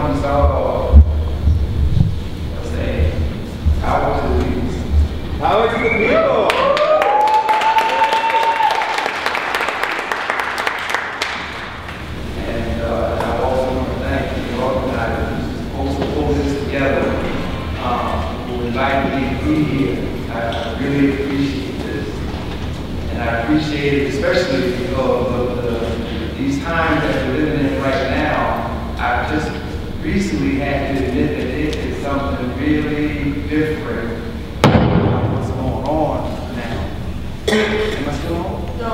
some sort of saying, power to the people. Power to the people. And I also want to thank the organizers who also pulled this together, who invited me to be here. I really appreciate this. And I appreciate it especially because of these times that we're living in right now. I just recently had to admit that it is something really different about what's going on now. Am I still on? No.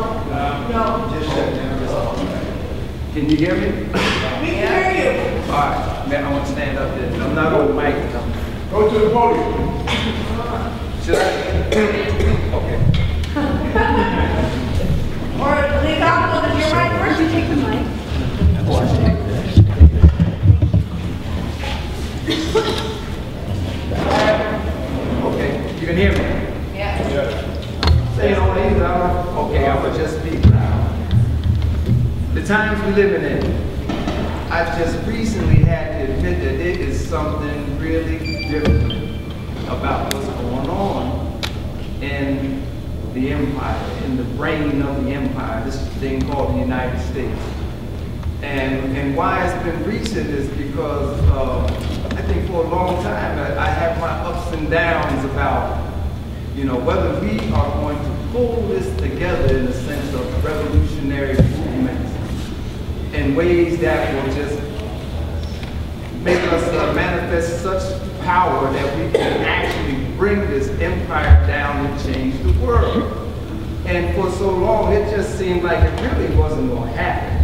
Just shut down. Can you hear me? We can hear you. All right, man, I want to stand up there. I'm not on the mic. Go to the podium. Should I? Okay. Or Ricardo, if you're right first, you take the mic. Okay, you can hear me? Yeah. Say no either. Okay, I will just speak now. The times we're living in, I just recently had to admit that it is something really different about what's going on in the empire, in the brain of the empire, this thing called the United States. And why it's been recent is because I think for a long time I have my ups and downs about, you know, whether we are going to pull this together in a sense of revolutionary movements in ways that will just make us manifest such power that we can actually bring this empire down and change the world. And for so long, it just seemed like it really wasn't going to happen.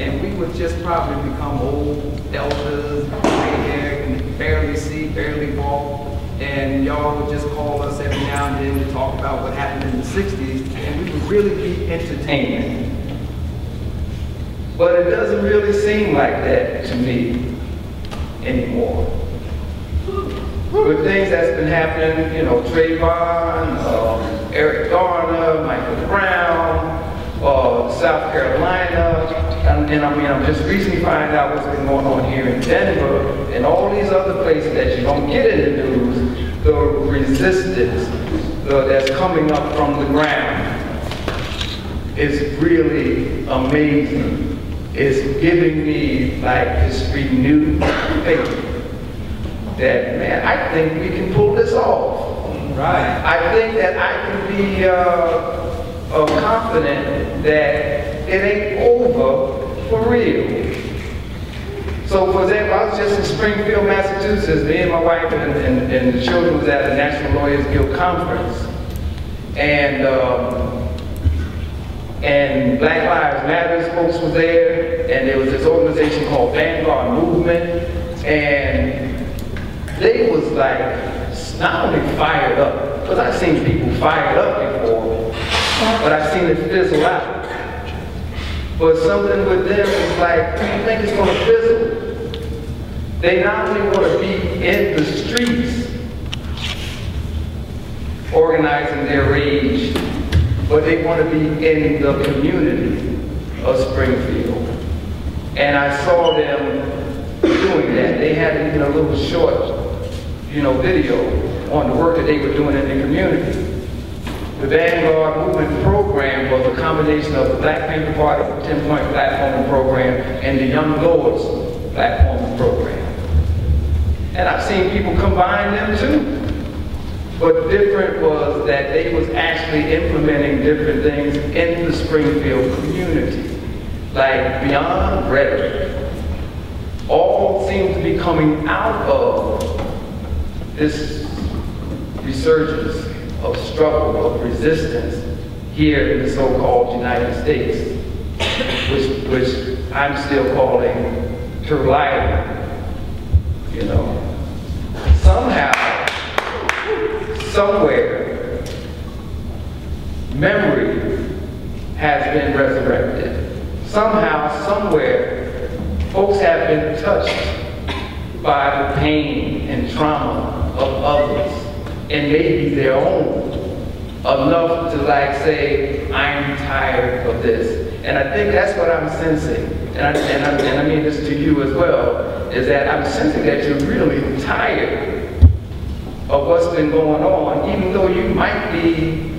And we would just probably become old elders, gray hair, and barely see, barely walk. And y'all would just call us every now and then to talk about what happened in the 60s, and we would really be entertainment. But it doesn't really seem like that to me anymore. With things that's been happening, you know, Trayvon, Eric Garner, Michael Brown, South Carolina, and I mean, I'm just recently finding out what's been going on here in Denver and all these other places that you don't get in the news, the resistance that's coming up from the ground is really amazing. It's giving me like this renewed faith that, man, I think we can pull this off. Right. I think that I can be confident that it ain't over for real. So for example, I was just in Springfield, Massachusetts. Me and my wife and the children was at a National Lawyers Guild conference. And Black Lives Matter folks was there, and there was this organization called Vanguard Movement, and they was like not only fired up, because I've seen people fired up before, but I've seen it fizzle out. But something with them is like, do you think it's going to fizzle? They not only want to be in the streets, organizing their rage, but they want to be in the community of Springfield. And I saw them doing that. They had even a little short, video on the work that they were doing in the community. The Vanguard Movement program was a combination of the Black Panther Party 10-point platforming program and the Young Lords platforming program. And I've seen people combine them too. But different was that they was actually implementing different things in the Springfield community, like beyond rhetoric. All seems to be coming out of this resurgence of struggle, of resistance here in the so-called United States, which I'm still calling Turlight. Somehow, somewhere, memory has been resurrected. Somehow, somewhere, folks have been touched by the pain and trauma of others, and maybe their own, enough to like say, I'm tired of this. And I think that's what I'm sensing. And I mean this to you as well, is that I'm sensing that you're really tired of what's been going on, even though you might be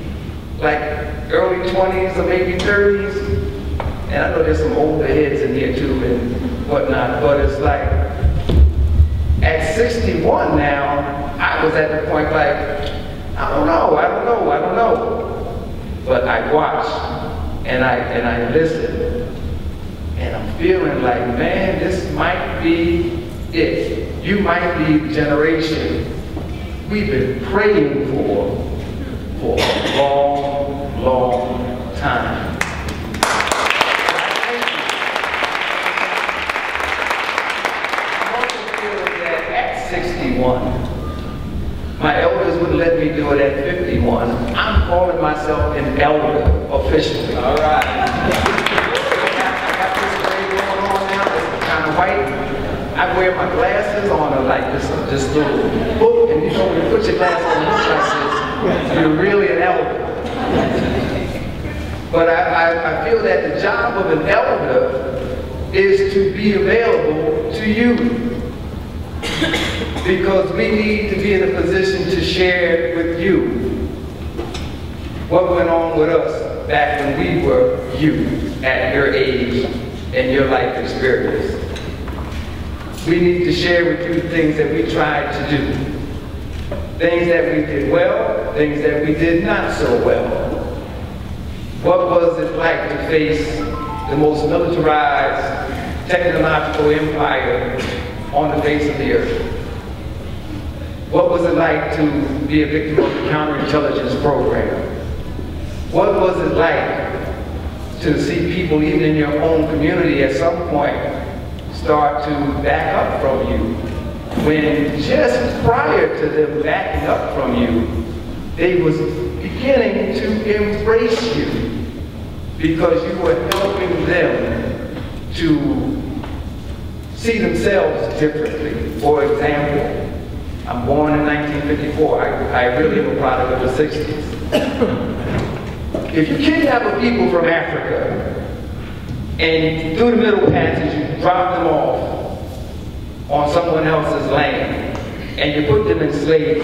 like early 20s or maybe 30s. And I know there's some older heads in here too and whatnot, but it's like, at 61 now, I was at the point like, I don't know. But I watch and I listen, and I'm feeling like, man, this might be it. You might be the generation we've been praying for a long, long time. I also feel that at 61, my elders wouldn't let me do it at 51. I'm calling myself an elder officially. All right. I got this gray going on now. It's kind of white. I wear my glasses on like this little book, and you know when you put your glasses on, it looks like this. You're really an elder. But I feel that the job of an elder is to be available to you. Because we need to be in a position to share with you what went on with us back when we were you, at your age and your life experience. We need to share with you things that we tried to do, things that we did well, things that we did not so well. What was it like to face the most militarized technological empire on the face of the earth? What was it like to be a victim of the counterintelligence program? What was it like to see people even in your own community at some point start to back up from you, when just prior to them backing up from you, they was beginning to embrace you because you were helping them to see themselves differently. For example, I'm born in 1954. I really am a product of the 60s. If you kidnap a people from Africa and through the Middle Passage you drop them off on someone else's land and you put them in slavery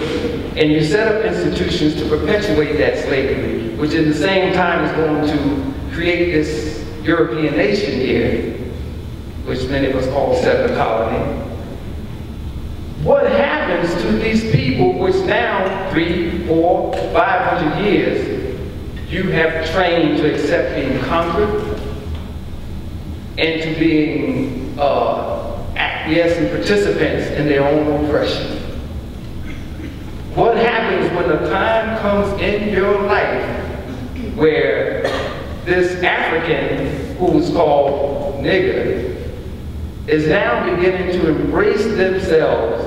and you set up institutions to perpetuate that slavery, which at the same time is going to create this European nation here, which many of us call settler colony. What happens to these people which now 300, 400, 500 years you have trained to accept being conquered and to being acquiescent participants in their own oppression? What happens when the time comes in your life where this African, who's called nigger, is now beginning to embrace themselves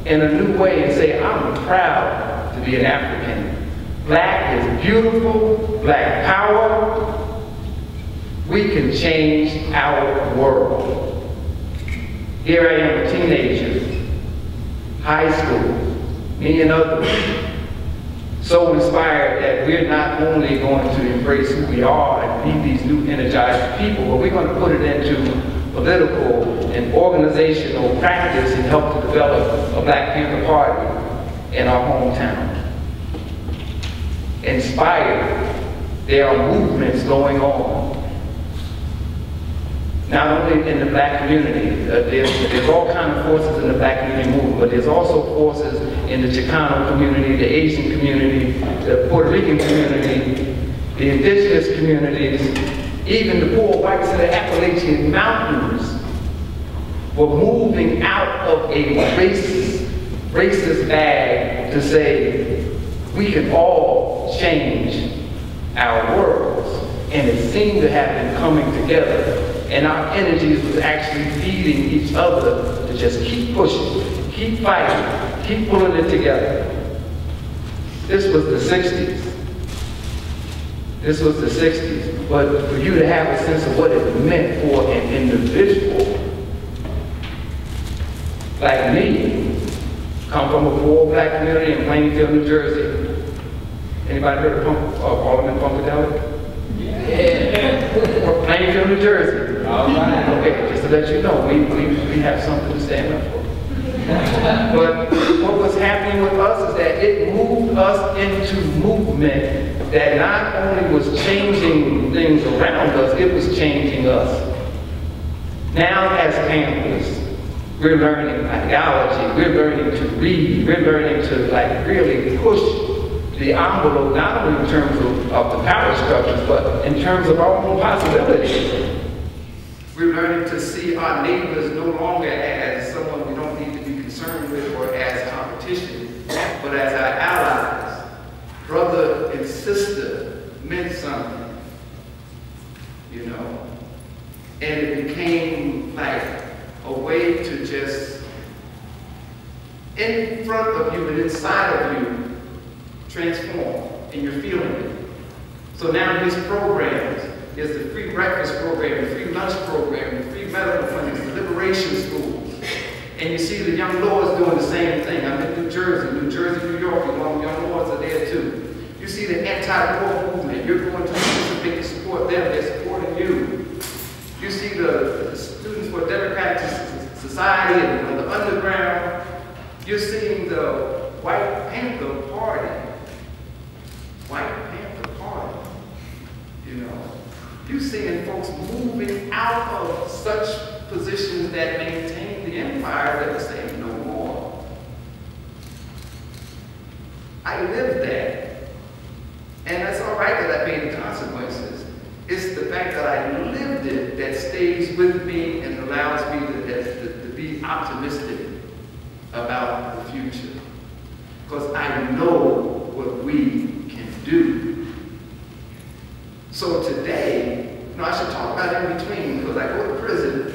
in a new way and say, I'm proud to be an African. Black is beautiful, black power. We can change our world. Here I am, a teenager, high school, me and others, so inspired that we're not only going to embrace who we are and be these new energized people, but we're going to put it into political and organizational practice and help to develop a Black Panther Party in our hometown. Inspired, there are movements going on. Not only in the Black community, there's all kinds of forces in the Black community movement, but there's also forces in the Chicano community, the Asian community, the Puerto Rican community, the indigenous communities, even the poor whites of the Appalachian Mountains were moving out of a racist bag to say, we can all change our worlds. And it seemed to have been coming together. And our energies was actually feeding each other to just keep pushing, keep fighting, keep pulling it together. This was the 60s. This was the 60s. But for you to have a sense of what it meant for an individual like me, come from a poor Black community in Plainfield, New Jersey. Anybody heard of Alderman Funkadelic? Yeah. Or Plainfield, New Jersey. All right. Okay, just to let you know, we have something to stand up for. But what was happening with us is that it moved us into movement that not only was changing things around us, it was changing us. Now as Panthers, we're learning ideology, we're learning to read, we're learning to like really push the envelope, not only in terms of the power structures, but in terms of our own possibilities. We're learning to see our neighbors no longer as someone we don't need to be concerned with or as competition, but as our allies. Brother and sister meant something, you know? And it became like a way to just, in front of you and inside of you, transform, and you're feeling it. So now these programs, there's the free breakfast program, the free lunch program, the free medical clinics, the liberation schools. And you see the young lords doing the same thing. I'm in New Jersey, New York, and one of the young lords are there too. You see the anti-war movement. You're going to participate to support them, they're supporting you. You see the Students for Democratic Society and the underground. You're seeing the White Panther Party. White Panther Party, you know. You're seeing folks moving out of such positions that maintain the empire that are saying no more. I lived that. And that's all right that I paid the consequences. It's the fact that I lived it that stays with me and allows me to be optimistic about the future. Because I know what we can do. So today, you know, I should talk about in between, because I go to prison,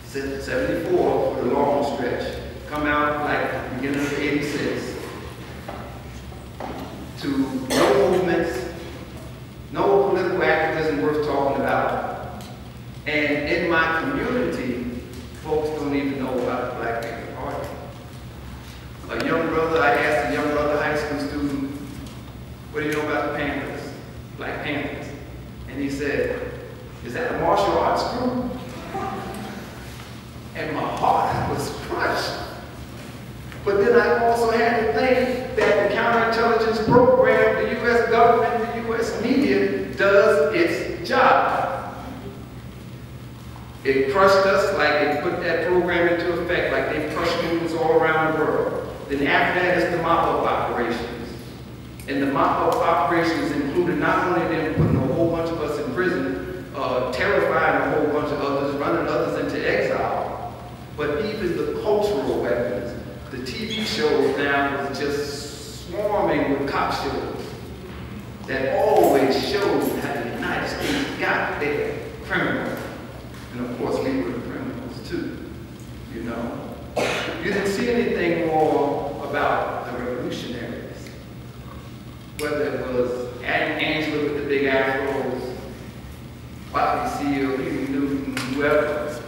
74 for the long stretch, come out like beginning of 86, to no movements, no political activism worth talking about. And in my community, folks don't even know about the Black Panther Party. A young brother, I asked a young brother, high school student, what do you know about the Panthers, Black Panthers? And he said, is that a martial arts group? And my heart was crushed. But then I also had to think that the counterintelligence program, the U.S. government, the U.S. media does its job. It crushed us like it put that program into effect, like they crushed students all around the world. Then after that is the mop-up operations. And the mop-up operations included not only them putting a whole bunch of us in prison, terrifying a whole bunch of others, running others into exile, but even the cultural weapons. The TV shows now was just swarming with cop shows that always showed how the United States got their criminals. And of course, we were the criminals too, you know. You didn't see anything more about the revolutionaries, whether it was Angela with the big afros, Bobby Seale, Huey Newton, whoever.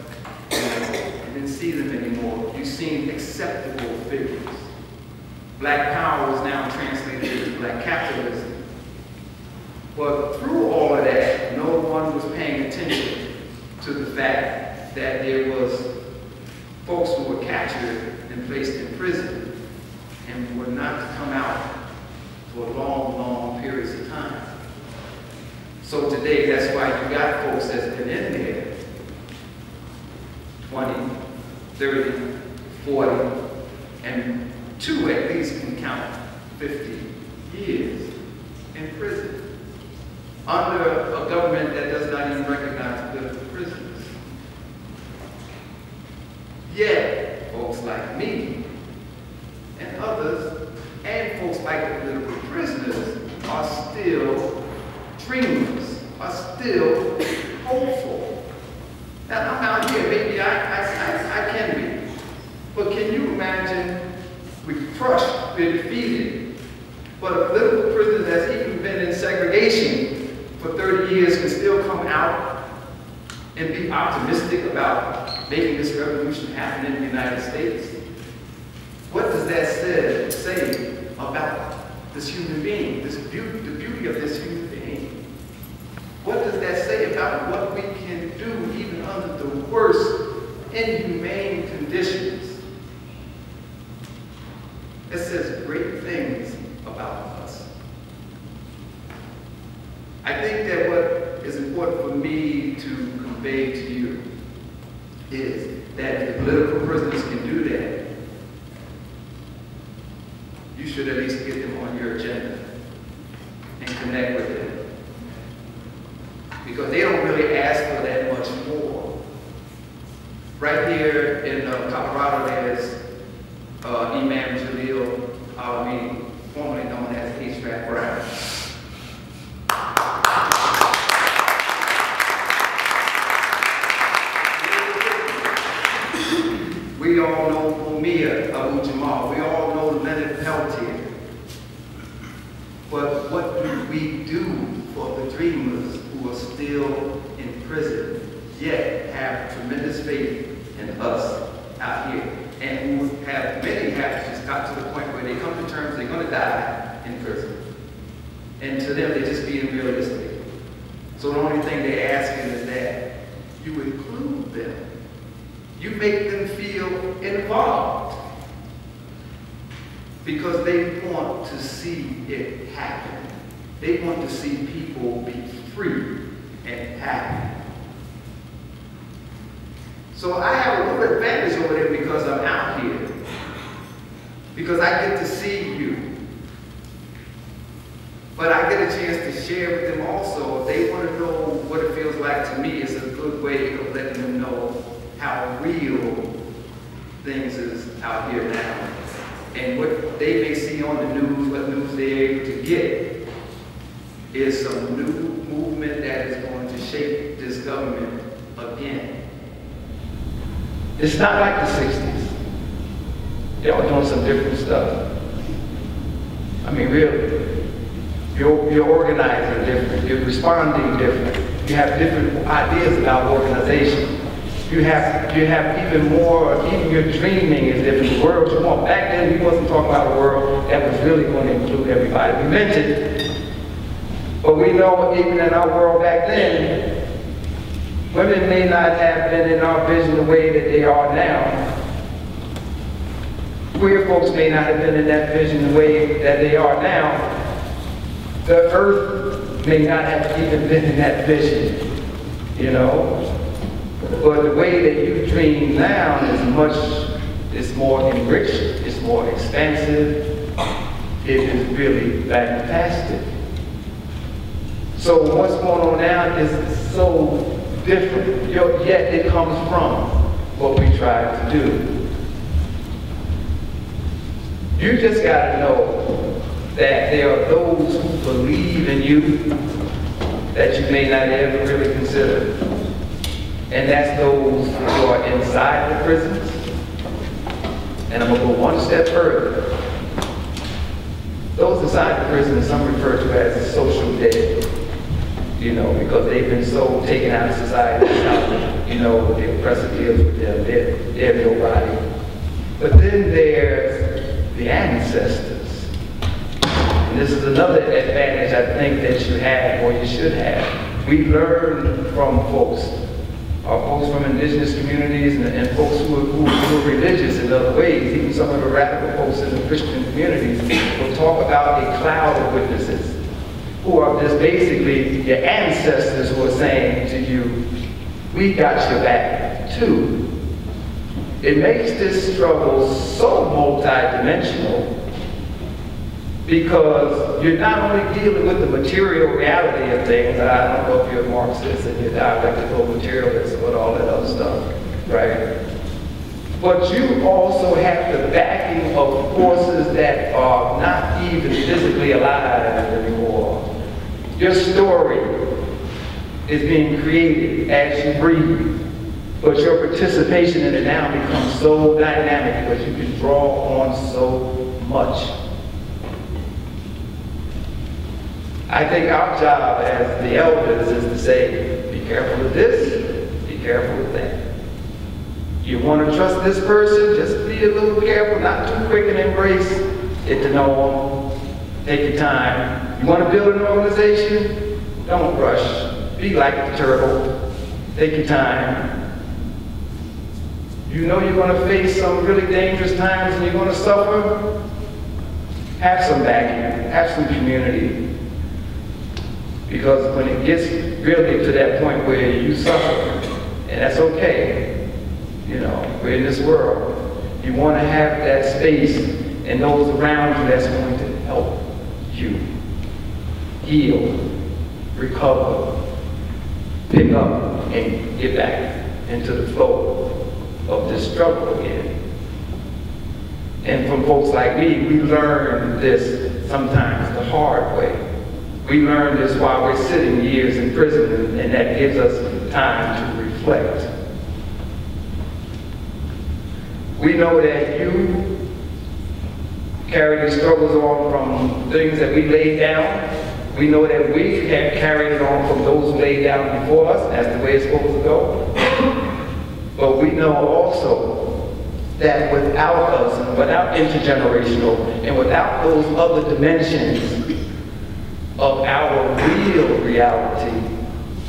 You didn't see them anymore. You've seen acceptable figures. Black power is now translated as black capitalism. But through all of that, no one was paying attention to the fact that there was folks who were captured and placed in prison and were not to come out for long, long periods of time. So today, that's why you got folks that's been in there 20, 30, 40, and 2 at least can count 50 years in prison under a government that does not even recognize political prisoners. Yet, folks like me and others, and folks like the political prisoners are still dreamers, are still hopeful. Now, I'm out here, maybe I can be. But can you imagine we're crushed, we're defeated, but a political prisoner that's even been in segregation for 30 years can still come out and be optimistic about making this revolution happen in the United States? What does that say about this human being, the beauty of this human being? do even under the worst inhumane conditions. It says great things about us. I think that what is important for me to convey to you is that if political prisoners can do that, you should at least get them on your agenda and connect with them. Because they don't really ask for that much more. Right here in Colorado, there's Imam Jalil Alami, formerly known as H-Rap Brown. We all know Mumia Abu Jamal. We all know Leonard Peltier. But what do we do for the dreamers who are still in prison, yet have tremendous faith in us out here? And who have, many have just got to the point where they come to terms they're going to die in prison. And to them, they're just being realistic. So the only thing they're asking is that you include them. You make them feel involved because they want to see it happen. They want to see people be free and happy. So I have a little advantage over there because I'm out here. Because I get to see you. But I get a chance to share with them also. If they want to know what it feels like to me, it's a good way of letting them know how real things is out here now. And what they may see on the news, what news they're able to get, is some new movement that is going to shape this government again. It's not like the 60s. They were doing some different stuff. I mean, really. You're organizing different. You're responding different. You have different ideas about organization. You have even more, even your dreaming is different. The world you want. Back then, we wasn't talking about a world that was really going to include everybody. We meant it. But we know even in our world back then, women may not have been in our vision the way that they are now. Queer folks may not have been in that vision the way that they are now. The earth may not have even been in that vision, you know. But the way that you dream now is more enriched, it's more expansive, it is really fantastic. So what's going on now is so different, yet it comes from what we try to do. You just got to know that there are those who believe in you that you may not ever really consider. And that's those who are inside the prisons. And I'm going to go one step further. Those inside the prison, some refer to as the social dead. You know, because they've been so taken out of society, that's how, you know, the oppressor deals with them. They're nobody. But then there's the ancestors. And this is another advantage I think that you have, or you should have. We learn from folks from indigenous communities and folks who are religious in other ways. Even some of the radical folks in the Christian communities will talk about a cloud of witnesses who are just basically your ancestors who are saying to you, we got your back too. It makes this struggle so multidimensional because you're not only dealing with the material reality of things. I don't know if you're a Marxist and you're dialectical materialist and all that other stuff, right? But you also have the backing of forces that are not even physically alive anymore. Your story is being created as you breathe, but your participation in it now becomes so dynamic because you can draw on so much. I think our job as the elders is to say, be careful of this, be careful of that. You want to trust this person, just be a little careful, not too quick and embrace, get to know them, take your time. You want to build an organization, don't rush. Be like the turtle. Take your time. You know you're going to face some really dangerous times and you're going to suffer. Have some backing, have some community. Because when it gets really to that point where you suffer, and that's okay, you know, we're in this world, you want to have that space and those around you that's going to help you heal, recover, pick up, and get back into the flow of this struggle again. And from folks like me, we learn this sometimes the hard way. We learn this while we're sitting years in prison, and that gives us time to reflect. We know that you carry these struggles on from things that we laid down. We know that we have carried it on from those who laid down before us. That's the way it's supposed to go. But we know also that without us, and without intergenerational, and without those other dimensions of our real reality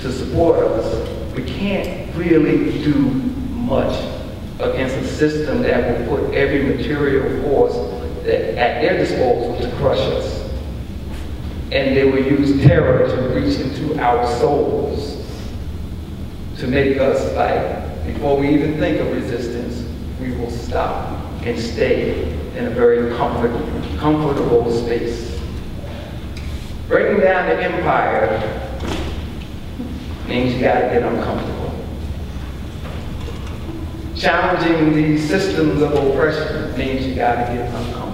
to support us, we can't really do much against a system that will put every material force that at their disposal to crush us. And they will use terror to reach into our souls to make us like, before we even think of resistance, we will stop and stay in a very comfortable space. Breaking down the empire means you gotta get uncomfortable. Challenging these systems of oppression means you gotta get uncomfortable.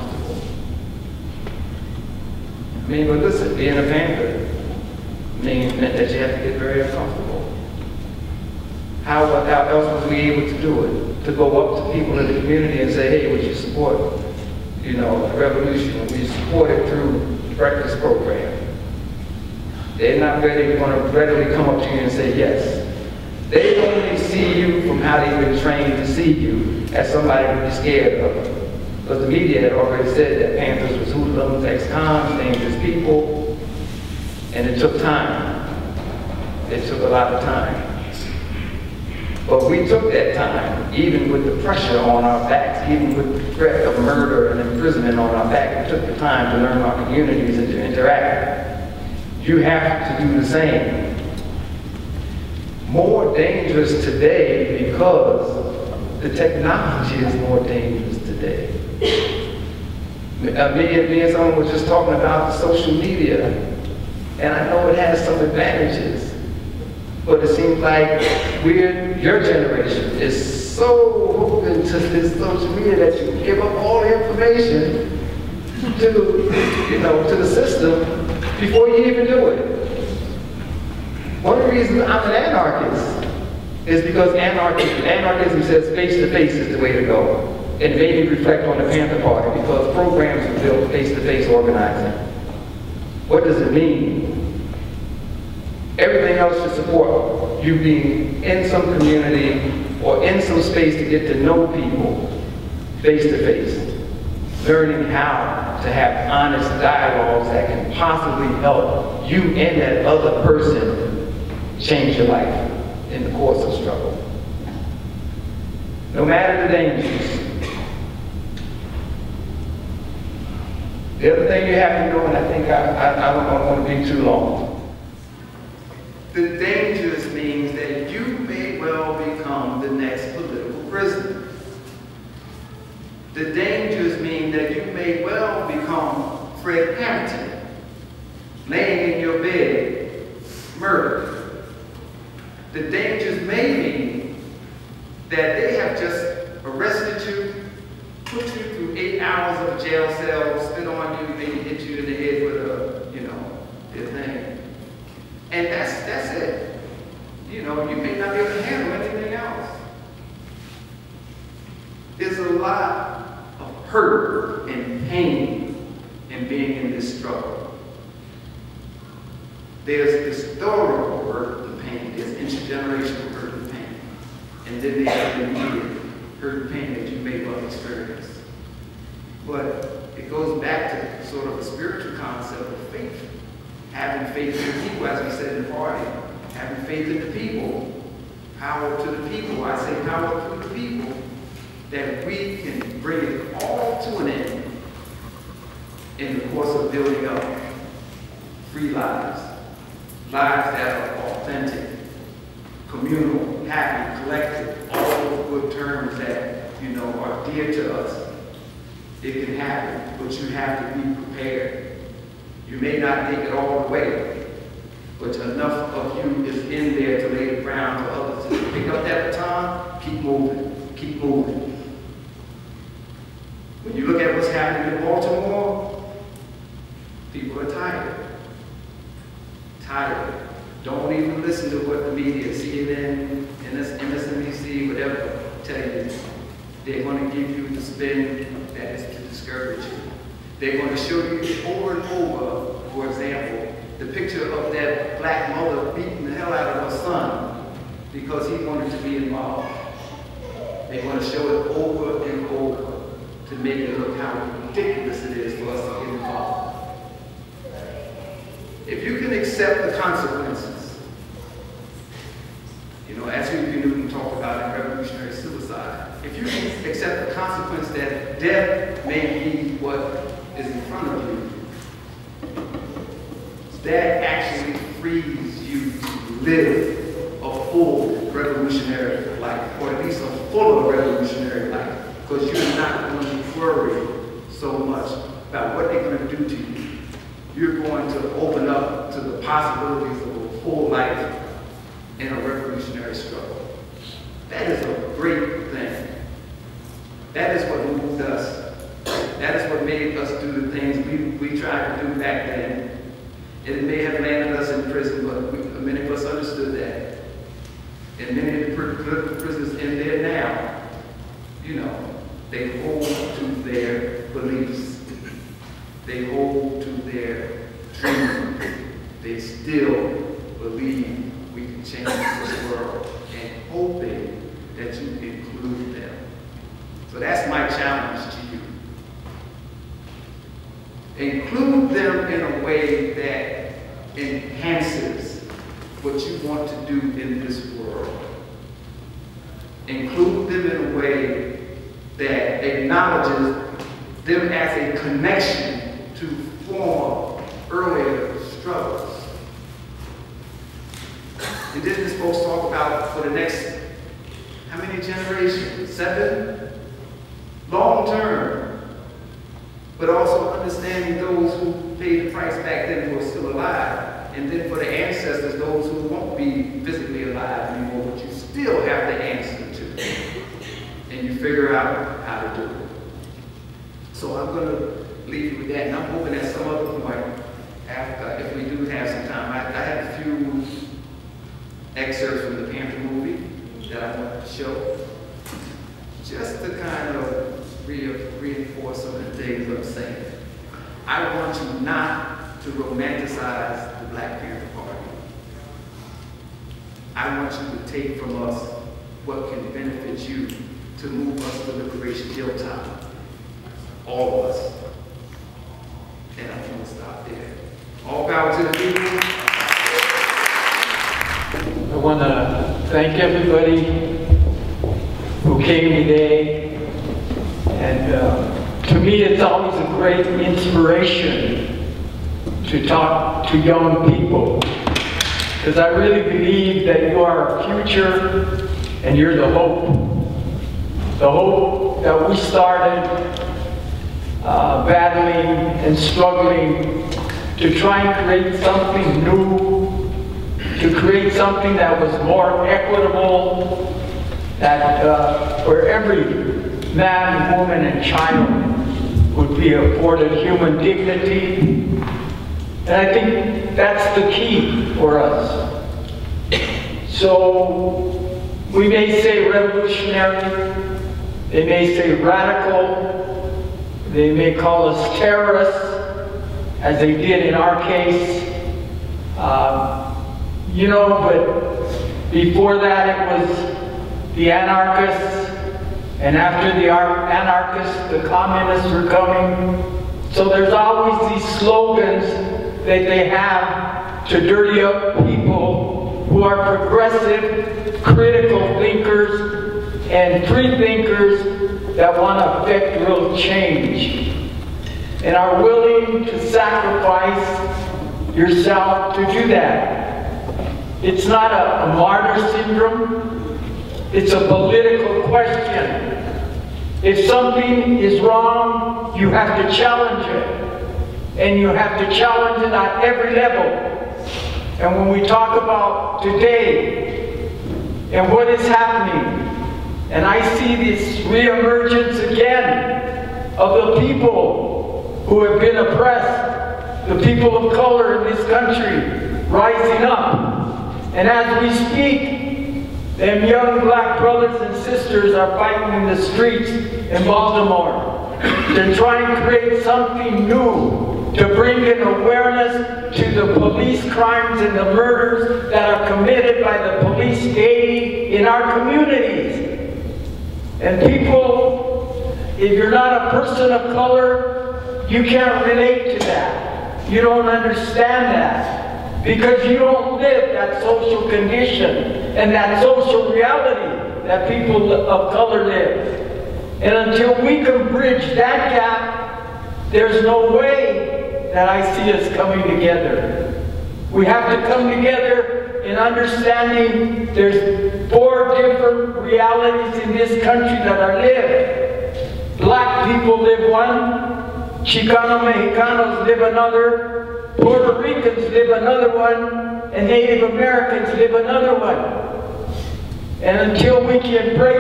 I mean, but listen, being a Panther meant that you have to get very uncomfortable. How else was we able to do it? To go up to people in the community and say, hey, would you support, you know, the revolution? Would you support it through the breakfast program? They're not going to readily come up to you and say yes. They only see you from how they've been trained to see you as somebody to be scared of. Because the media had already said that Panthers was hoodlums, ex-cons, dangerous people, and it took time. It took a lot of time. But we took that time, even with the pressure on our backs, even with the threat of murder and imprisonment on our back. We took the time to learn our communities and to interact. You have to do the same. More dangerous today because the technology is more dangerous today. Me and someone was just talking about the social media, and I know it has some advantages, but it seems like your generation is so hooked into this social media that you give up all the information to the system before you even do it. One of the reasons I'm an anarchist is because anarchism says face-to-face is the way to go. And it made me reflect on the Panther Party because programs were built face-to-face organizing. What does it mean? Everything else should support you being in some community or in some space to get to know people face-to-face. Learning how to have honest dialogues that can possibly help you and that other person change your life in the course of struggle. No matter the dangers. The other thing you have to know, and I think I don't want to be too long. The dangers means that you may well become the next political prisoner. The dangers mean that you may well become Fred Hampton, laying in your bed, murdered. The dangers may mean that they have just arrested you, put you through 8 hours of a jail cell, spit on you, maybe hit you in the head with a thing. And that's it. You may not be able to handle anything else. There's a lot of hurt and pain in being in this struggle. There's historical hurt and pain. There's intergenerational hurt and pain. And then there's the immediate hurt and pain that you may well experience. But it goes back to sort of a spiritual concept of faith. Having faith in the people, as we said in the party. Having faith in the people power to the people. I say power to the people, that we can bring it all to an end in the course of building up free lives. Lives that are authentic, communal, happy, collective, all those good terms that, you know, are dear to us. It can happen, but you have to be prepared. You may not take it all the way, but enough of you is in there to lay the ground for others to pick up that baton, keep moving, keep moving. When you look at what's happening in Baltimore, people are tired. Tired. Don't even listen to what the media, CNN, MSNBC, whatever, tell you. They're going to give you the spin that is to discourage you. They're going to show you over and over, for example, the picture of that black mother beating the hell out of her son because he wanted to be involved. They're going to show it over and over to make it look how ridiculous it is for us to get involved. If you can accept the consequences, you know, as Huey Newton talked about in revolutionary suicide, if you can accept the consequence that death may be what is in front of you, that actually frees you to live a full revolutionary life, or at least a fuller revolutionary life, because you're not going to worry so much about what they're going to do to you. You're going to open up to the possibilities of a full life in a revolutionary struggle. That is a great thing. That is what moved us. That is what made us do the things we tried to do back then. It may have landed us in prison, but many of us understood that. And many of the political prisoners in there now, you know, they hold to their beliefs. They hold to their dreams. They still believe we can change this world, and hoping that you include them. So that's my challenge to you. Include them in a way that enhances what you want to do in this world. Include them in a way that acknowledges them as a connection to former, earlier struggles. And then this folks talk about for the next, how many generations? 7? Long term. But also understanding those who paid the price back then who are still alive. And then for the ancestors, those who won't be physically alive anymore, but you still have the answer to. And you figure out how to do it. So I'm going to leave you with that. And I'm hoping at some other point, after, if we do have some time, I have a few excerpts from the Panther movie that I want to show, just to kind of reinforce some of the things I'm saying. I want you not to romanticize the Black Panther Party. I want you to take from us what can benefit you to move us to Liberation Hilltop. All of us. And I'm going to stop there. All power to the people. I want to thank everybody who came today. And to me, it's always a great inspiration to talk to young people. Because I really believe that you are our future and you're the hope. The hope that we started battling and struggling to try and create something new, to create something that was more equitable, that where every man, woman, and child would be afforded human dignity. And I think that's the key for us. So we may say revolutionary, they may say radical, they may call us terrorists, as they did in our case. You know, but before that it was the anarchists, and after the anarchists, the communists were coming. So there's always these slogans that they have to dirty up people who are progressive, critical, thinkers and free thinkers that want to affect real change and are willing to sacrifice yourself to do that. It's not a martyr syndrome. It's a political question. If something is wrong, you have to challenge it. And you have to challenge it at every level. And when we talk about today and what is happening, and I see this reemergence again of the people who have been oppressed, the people of color in this country rising up. And as we speak, them young black brothers and sisters are fighting in the streets in Baltimore. They're trying to create something new to bring in awareness to the police crimes and the murders that are committed by the police daily in our communities. And people, if you're not a person of color, you can't relate to that. You don't understand that because you don't live that social condition and that social reality that people of color live. And until we can bridge that gap, there's no way that I see us coming together. We have to come together in understanding there's 4 different realities in this country that are lived. Black people live one, Chicano Mexicanos live another, Puerto Ricans live another one, and Native Americans live another one. And until we can break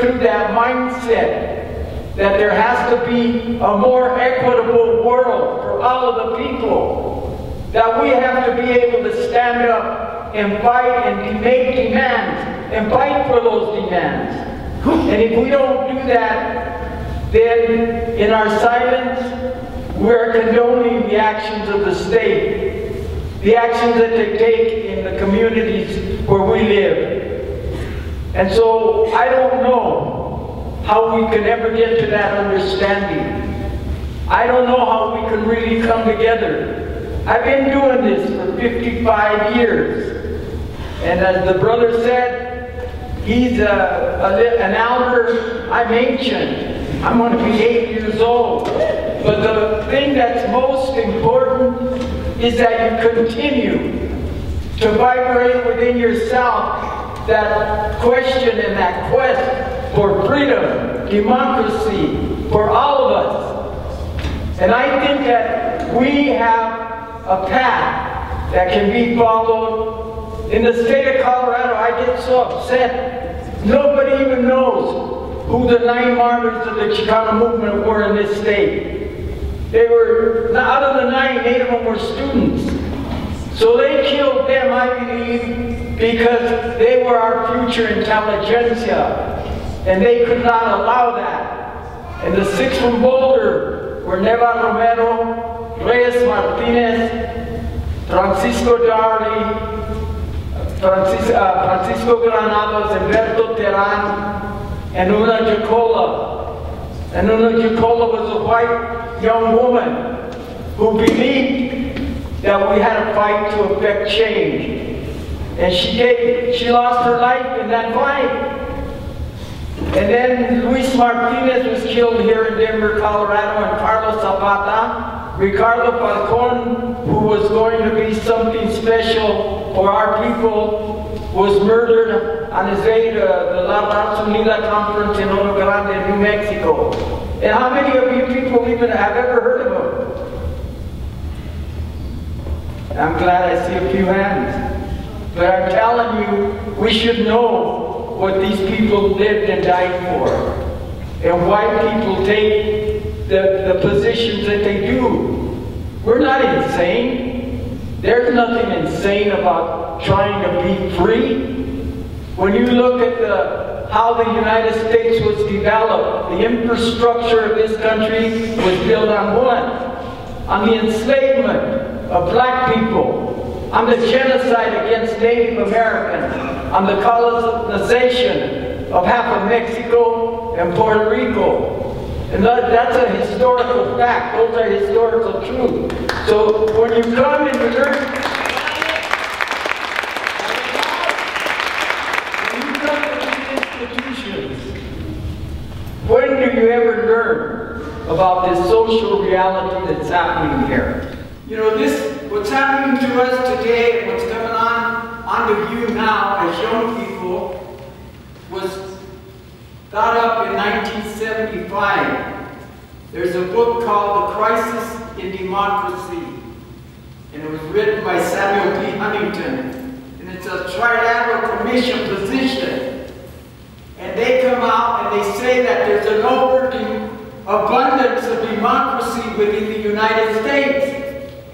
through that mindset that there has to be a more equitable world for all of the people, that we have to be able to stand up and fight and make demands and fight for those demands. And if we don't do that, then in our silence, we're condoning the actions of the state, the actions that they take in the communities where we live. And so I don't know how we can ever get to that understanding. I don't know how we can really come together. I've been doing this for 55 years. And as the brother said, he's an elder. I'm ancient. I'm going to be 8 years old. But the thing that's most important is that you continue to vibrate within yourself that question and that quest for freedom, democracy, for all of us. And I think that we have a path that can be followed. In the state of Colorado, I get so upset. Nobody even knows who the 9 martyrs of the Chicano movement were in this state. They were, out of the 9, 8 of them were students. So they killed them, I believe, because they were our future intelligentsia. And they could not allow that. And the 6 from Boulder were Neva Romero, Reyes Martinez, Francisco Darley, Francisco Granados, Humberto Terán, and Una Jacola. And Una Jacola was a white young woman who believed that we had to fight to effect change. And she lost her life in that fight. And then Luis Martinez was killed here in Denver, Colorado, and Carlos Zapata. Ricardo Falcon, who was going to be something special for our people, was murdered on his way to the La Raza Unida conference in Oro Grande, New Mexico. And how many of you people even have ever heard of him? I'm glad I see a few hands. But I'm telling you, we should know what these people lived and died for, and why people take the positions that they do. We're not insane. There's nothing insane about trying to be free. When you look at how the United States was developed, the infrastructure of this country was built on what? On the enslavement of black people, on the genocide against Native Americans, on the colonization of half of Mexico and Puerto Rico. And that's a historical fact. Those are historical truths. So when you come and you learn, concerned about this social reality that's happening here. You know, what's happening to us today and what's coming onto view now as young people was thought up in 1975. There's a book called The Crisis in Democracy, and it was written by Samuel P. Huntington, and it's a trilateral commission position. And they come out and they say that there's an abundance of democracy within the United States.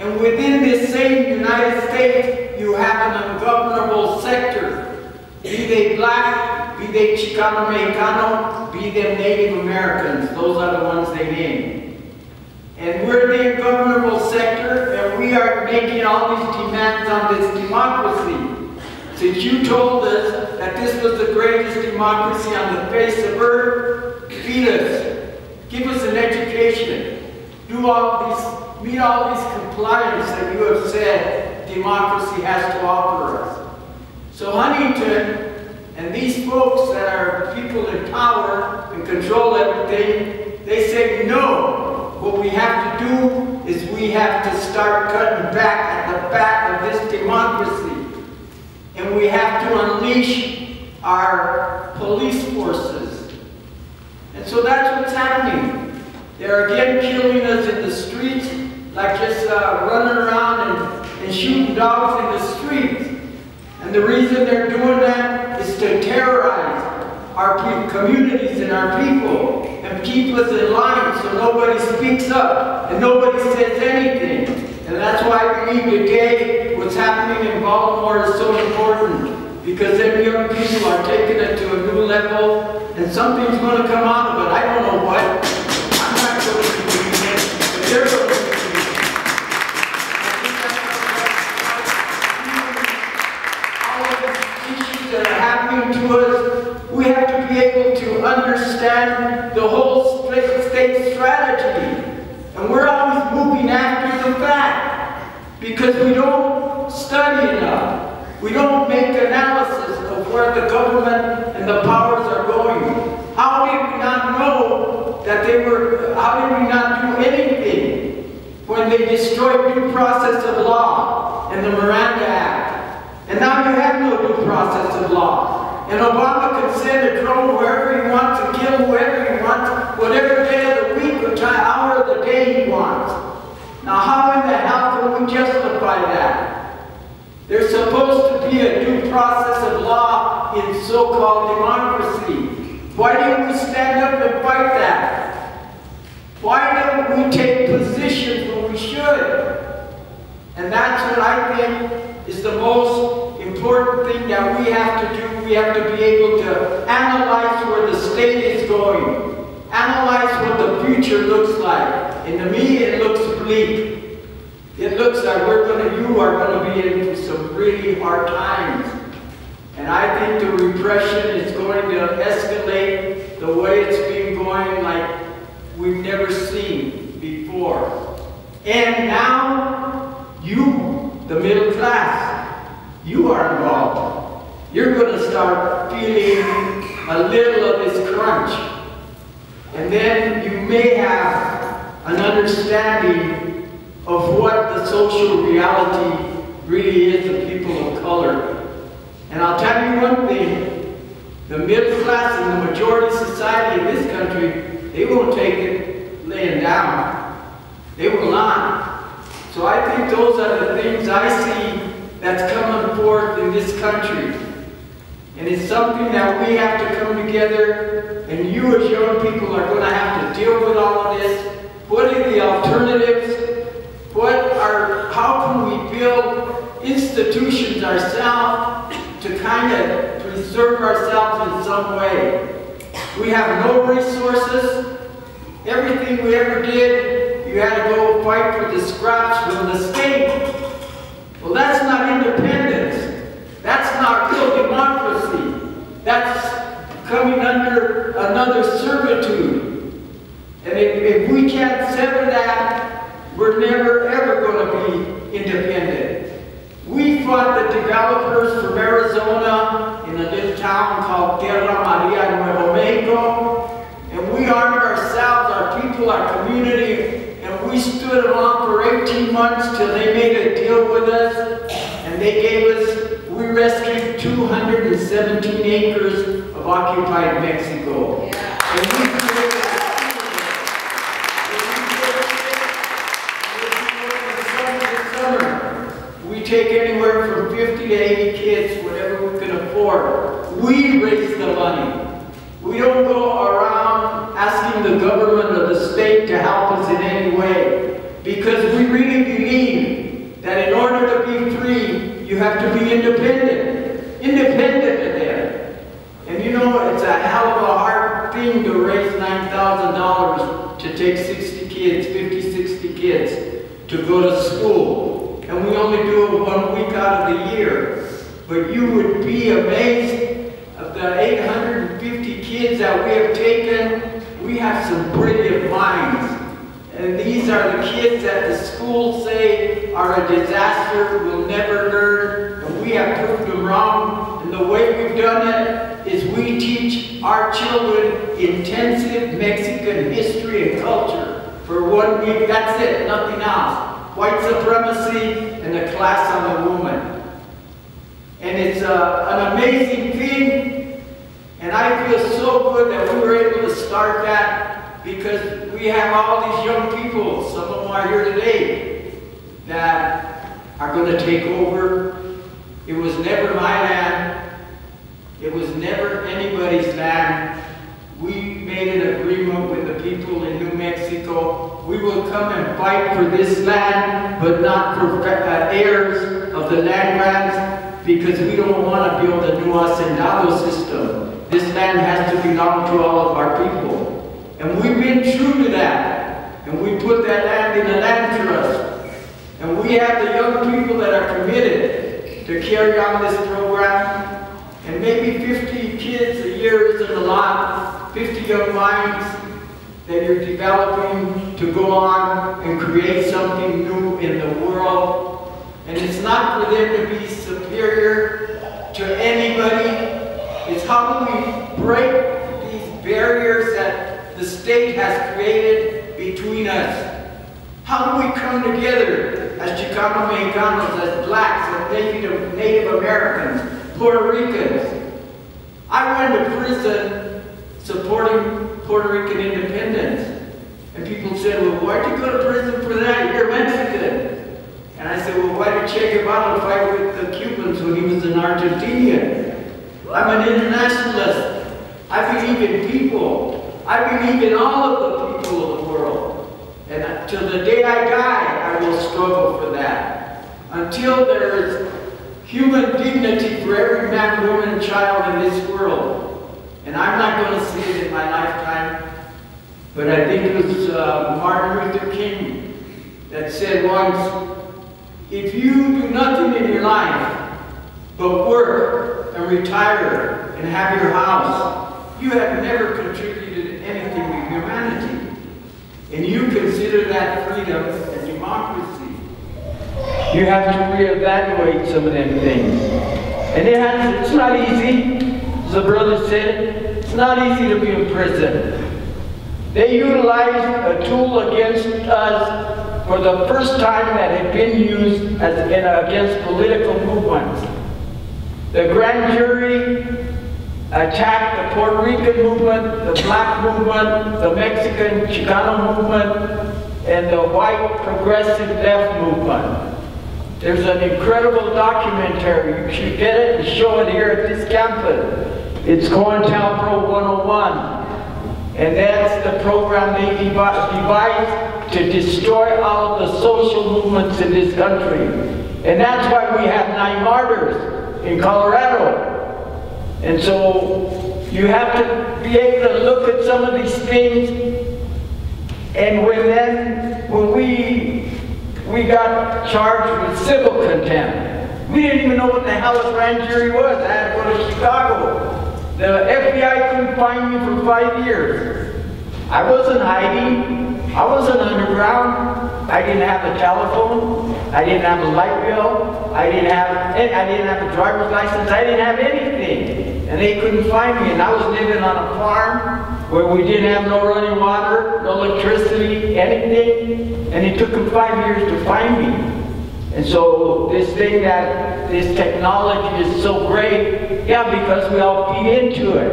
And within this same United States, you have an ungovernable sector. Be they black, be they Chicano Mexicano, be them Native Americans. Those are the ones they name. And we're the ungovernable sector, and we are making all these demands on this democracy. Since you told us that this was the greatest democracy on the face of earth, feed us. Give us an education. Do all these, meet all these compliance that you have said democracy has to offer us. So Huntington and these folks that are people in power and control everything, they say no. What we have to do is we have to start cutting back at the back of this democracy. And we have to unleash our police forces. And so that's what's happening. They're again killing us in the streets, like just running around and shooting dogs in the streets. And the reason they're doing that is to terrorize our communities and our people and keep us in line so nobody speaks up and nobody says anything. And that's why I believe today what's happening in Baltimore is so important, because them young people are taking it to a new level and something's going to come out of it. I don't know what. I'm not going to believe it, but they're going to believe it. All of these issues that are happening to us, we have to be able to understand the whole state strategy. And we're always moving after the fact because we don't study enough. We don't make analysis of where the government and the powers are going. How did we not know that how did we not do anything when they destroyed due process of law and the Miranda Act? And now you have no due process of law. And Obama can send a drone wherever he wants and kill whoever he wants, whatever day of the week or hour of the day he wants. Now how in the hell can we justify that? There's supposed to be a due process of law in so-called democracy. Why didn't we stand up and fight that? Why don't we take positions when we should? And that's what I think is the most important thing that we have to do. We have to be able to analyze where the state is going. Analyze what the future looks like. And to me, it looks bleak. It looks like you are going to be into some really hard times. And I think the repression is going to escalate the way it's been going like we've never seen before. And now, you, the middle class, you are involved. You're going to start feeling a little of this crunch. And then you may have an understanding of what the social reality really is of people of color. And I'll tell you one thing, the middle class and the majority society in this country, they won't take it laying down. They will not. So I think those are the things I see that's coming forth in this country. And it's something that we have to come together, and you as young people are going to have to deal with all of this. What are the alternatives? How can we build institutions ourselves to kind of preserve ourselves in some way? We have no resources. Everything we ever did, you had to go fight for the scraps from the state. Well, that's not independence. That's not real democracy. That's coming under another servitude. And if we can't sever that, we're never ever going to be independent. We fought the developers from Arizona in a little town called Tierra Maria, Nuevo Mexico, and we armed ourselves, our stood them on for 18 months till they made a deal with us, and they gave us, we rescued 217 acres of occupied Mexico. And we we take anywhere from 50 to 80 kids, whatever we can afford. We raise the money. We don't go around asking the government or the state to help us in any way, because we really believe that in order to be free, you have to be independent. Independent of them. And you know, it's a hell of a hard thing to raise $9,000 to take 60 kids, 50, 60 kids to go to school. And we only do it 1 week out of the year. But you would be amazed of the 850 kids that we have taken. We have some brilliant minds. And these are the kids that the schools say are a disaster, will never learn, and we have proved them wrong. And the way we've done it is we teach our children intensive Mexican history and culture for 1 week. That's it, nothing else. White supremacy and a class on the woman. And it's an amazing thing, and I feel so good that we were able to start that, because we have all these young people, some of them are here today, that are going to take over. It was never my land. It was never anybody's land. We made an agreement with the people in New Mexico. We will come and fight for this land, but not for heirs of the land grants, because we don't want to build a new hacendado system. This land has to belong to all of our people. And we've been true to that. And we put that land in a land trust. And we have the young people that are committed to carry on this program. And maybe 50 kids a year isn't a lot. 50 young minds that you're developing to go on and create something new in the world. And it's not for them to be superior to anybody. It's how do we break these barriers that the state has created between us? How do we come together as Chicano Mexicanos, as blacks, as Native Americans, Puerto Ricans? I went to prison supporting Puerto Rican independence. And people said, well, why'd you go to prison for that? You're Mexican. And I said, well, why did Che Guevara fight with the Cubans when he was an Argentinian? I'm an internationalist. I believe in people. I believe in all of the people of the world. And till the day I die, I will struggle for that. Until there is human dignity for every man, woman, and child in this world. And I'm not going to see it in my lifetime. But I think it was Martin Luther King that said once, if you do nothing in your life but work and retire and have your house, you have never contributed anything to humanity. And you consider that freedom and democracy. You have to reevaluate some of them things. And it's not easy. As the brother said, it's not easy to be in prison. They utilized a tool against us for the first time that had been used against political movements. The grand jury attacked the Puerto Rican movement, the black movement, the Mexican Chicano movement, and the white progressive left movement. There's an incredible documentary. You should get it and show it here at this campus. It's COINTELPRO 101. And that's the program they devised to destroy all of the social movements in this country. And that's why we have 9 martyrs in Colorado. And so you have to be able to look at some of these things. And when we got charged with civil contempt, we didn't even know what the hell a grand jury was. I had to go to Chicago. The FBI couldn't find me for 5 years. I wasn't hiding. I wasn't underground. I didn't have a telephone. I didn't have a light bill. I didn't have a driver's license. I didn't have anything. and they couldn't find me. And I was living on a farm where we didn't have no running water, no electricity, anything. And it took them 5 years to find me. And so this thing that this technology is so great, yeah, because we all feed into it.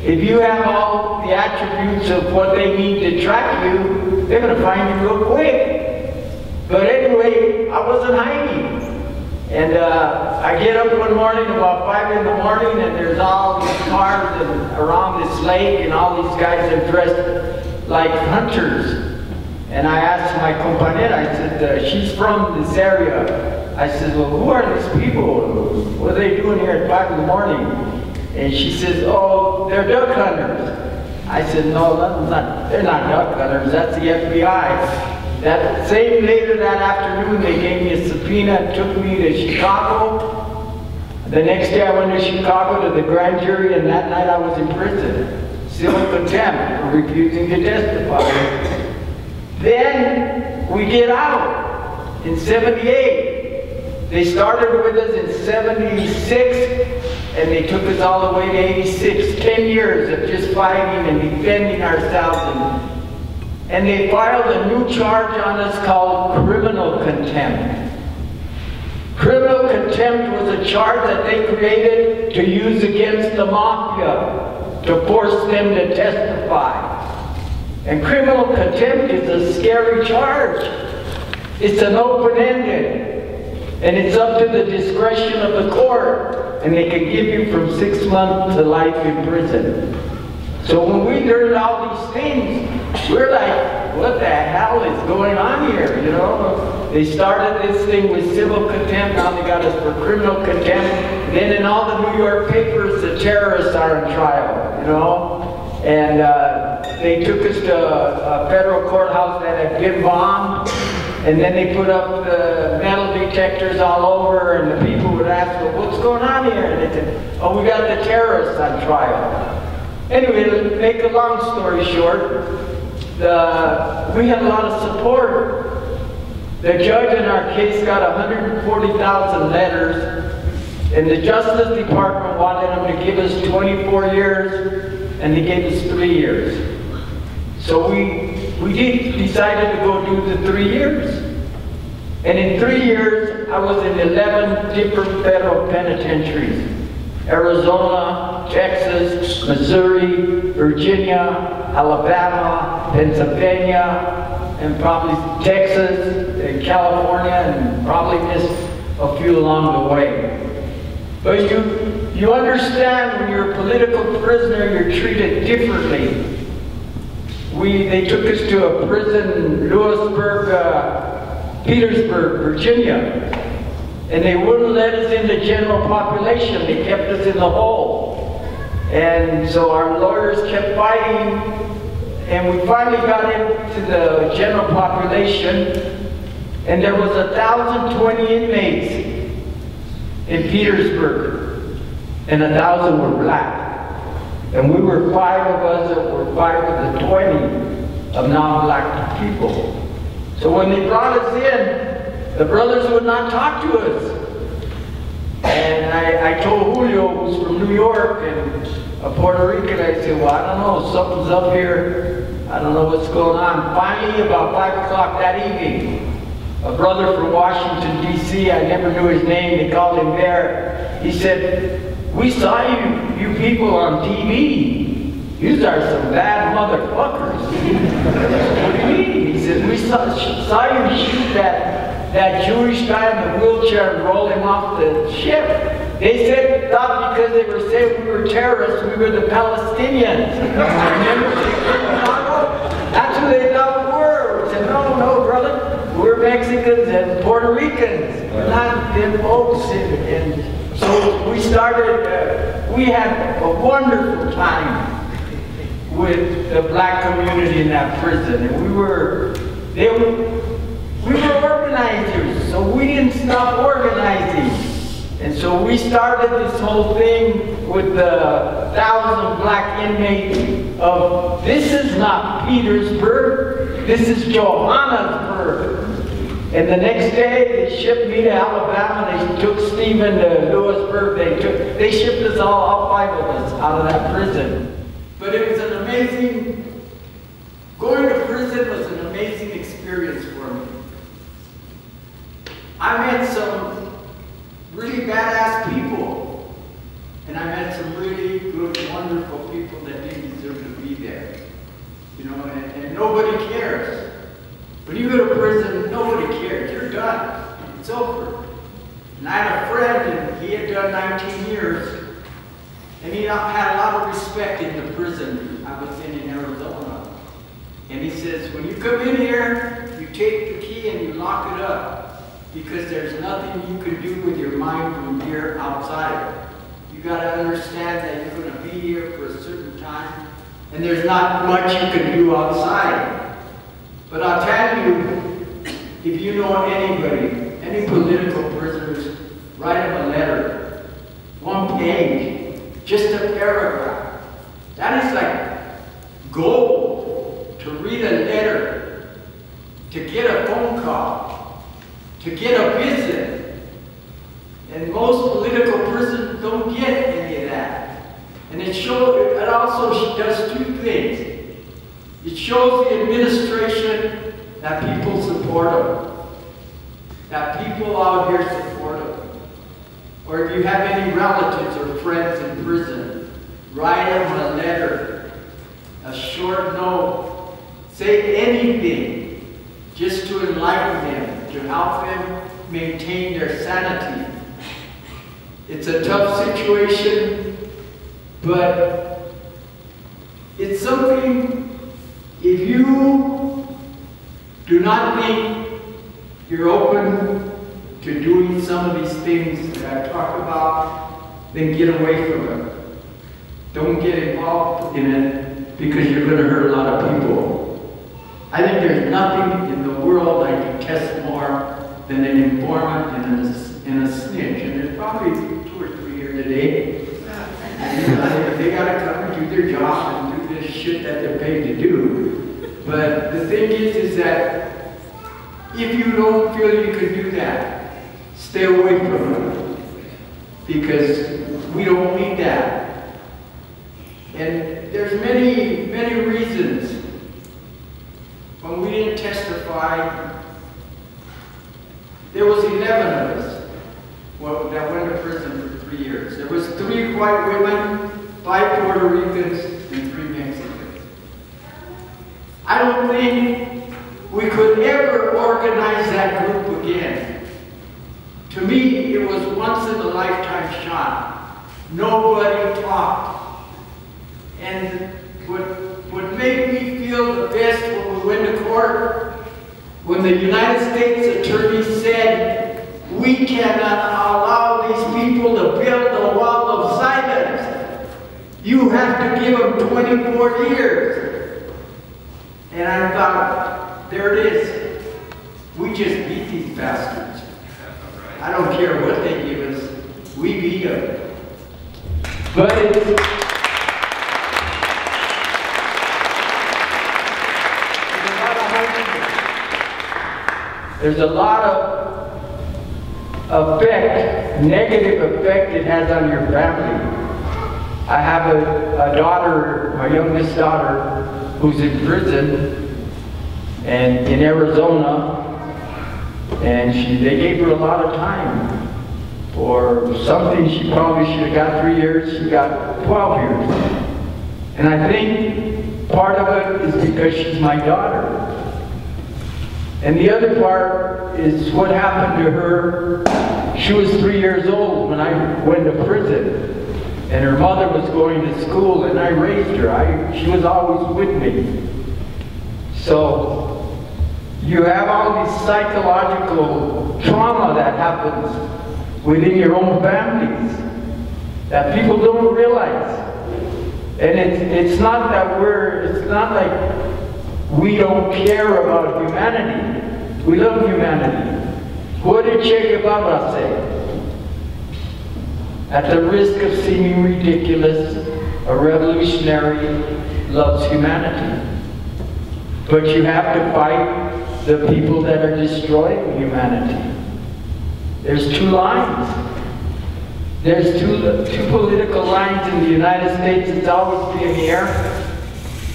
If you have all the attributes of what they need to track you, they're going to find you real quick. But anyway, I wasn't hiding. And I get up one morning about 5 in the morning, and there's all these cars around this lake, and all these guys are dressed like hunters. And I asked my compañera, I said, she's from this area. I said, well, who are these people? What are they doing here at 5 in the morning? And she says, oh, they're duck hunters. I said, no, they're not duck hunters, that's the FBI. That same later that afternoon, they gave me a subpoena and took me to Chicago. The next day I went to Chicago to the grand jury, and that night I was in prison. Civil contempt for refusing to testify. Then we get out in 78. They started with us in 76, and they took us all the way to 86. 10 years of just fighting and defending ourselves. And they filed a new charge on us called criminal contempt. Criminal contempt was a charge that they created to use against the mafia, to force them to testify. And criminal contempt is a scary charge. It's an open-ended, and it's up to the discretion of the court, and they can give you from 6 months to life in prison. So when we learned all these things, we're like, what the hell is going on here, you know? They started this thing with civil contempt, now they got us for criminal contempt. Then in all the New York papers, the terrorists are on trial, you know? And they took us to a federal courthouse that had been bombed, and then they put up the metal detectors all over, and the people would ask, well, what's going on here? And they said, oh, we got the terrorists on trial. Anyway, to make a long story short, we had a lot of support. The judge in our case got 140,000 letters, and the Justice Department wanted them to give us 24 years, and they gave us 3 years. So we decided to go do the 3 years. And in 3 years, I was in 11 different federal penitentiaries. Arizona, Texas, Missouri, Virginia, Alabama, Pennsylvania, and probably Texas, and California, and probably missed a few along the way. But you understand when you're a political prisoner, you're treated differently. They took us to a prison in Lewisburg, Petersburg, Virginia. And they wouldn't let us in the general population. They kept us in the hole. And so our lawyers kept fighting, and we finally got into the general population, and there was 1,020 inmates in Petersburg, and 1,000 were black. And we were 5 of us that were 5 of the 20 of non-black people. So when they brought us in, the brothers would not talk to us. And I told Julio, who's from New York and a Puerto Rican, I said, well, I don't know, something's up here. I don't know what's going on. Finally, about 5 o'clock that evening, a brother from Washington, D.C., I never knew his name, they called him there. He said, we saw you people on TV. You are some bad motherfuckers. What do you mean? He said, we saw you shoot that Jewish guy in the wheelchair and roll him off the ship. They said, thought because they were saying we were terrorists, we were the Palestinians. Remember? That's who they thought we were. We said, no, brother. We're Mexicans and Puerto Ricans. We're not them folks. And so we started, we had a wonderful time with the black community in that prison. And we were organizers, so we didn't stop organizing. And so we started this whole thing with the 1,000 black inmates of, this is not Petersburg, this is Johannesburg. And the next day, they shipped me to Alabama. They took Stephen to Lewisburg. They shipped us all 5 of us, out of that prison. But it was an amazing, going to prison was an amazing experience for me. I met some really badass people. And I met some really good, wonderful people that didn't deserve to be there. You know, and nobody cares. When you go to prison, nobody cares. You're done. It's over. And I had a friend, and he had done 19 years, and he had a lot of respect in the prison I was in Arizona. And he says, when you come in here, you take the key and you lock it up, because there's nothing you can do with your mind when you're outside. You got to understand that you're going to be here for a certain time, and there's not much you can do outside. But I'll tell you, if you know anybody, any political prisoners, write them a letter. 1 page, just a paragraph. That is like gold. To read a letter, to get a phone call, to get a visit. And most political prisoners don't get any of that. And it also does 2 things. It shows the administration that people support them, that people out here support them. Or if you have any relatives or friends in prison, write them a letter, a short note, say anything, just to enlighten them, to help them maintain their sanity. It's a tough situation, but it's something. If you do not think you're open to doing some of these things that I talk about, then get away from it. Don't get involved in it, because you're going to hurt a lot of people. I think there's nothing in the world I detest more than an informant and a snitch. And there's probably 2 or 3 here today. They got to come and do their job and do this shit that they're paid to do. But the thing is that if you don't feel you can do that, stay away from it, because we don't need that. And there's many, many reasons. When we didn't testify, there was 11 of us that went to prison for 3 years. There was 3 white women, 5 Puerto Ricans, and 3 Mexicans. I don't think we could ever organize that group again. To me, it was once in a lifetime shot. Nobody talked. And what made me feel the best when we went to court, when the United States attorney said, we cannot allow these people to build a wall of silence. You have to give them 24 years. And I thought, there it is. We just beat these bastards. I don't care what they give us. We beat them. But there's a lot of effect, negative effect it has on your family. I have a daughter, my youngest daughter, who's in prison and in Arizona, and they gave her a lot of time for something she probably should have got 3 years. She got 12 years. And I think part of it is because she's my daughter. And the other part is what happened to her. She was 3 years old when I went to prison. And her mother was going to school, and I raised her. She was always with me. So you have all these psychological trauma that happens within your own families that people don't realize. And it's not that it's not like we don't care about humanity. We love humanity. What did Che Guevara say? At the risk of seeming ridiculous, a revolutionary loves humanity. But you have to fight the people that are destroying humanity. There's two lines. There's two political lines in the United States that's always been here.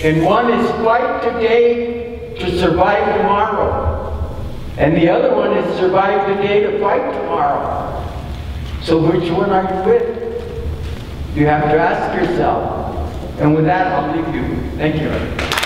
And one is fight today to survive tomorrow. And the other one is survive today to fight tomorrow. So which one are you with? You have to ask yourself. And with that, I'll leave you. Thank you.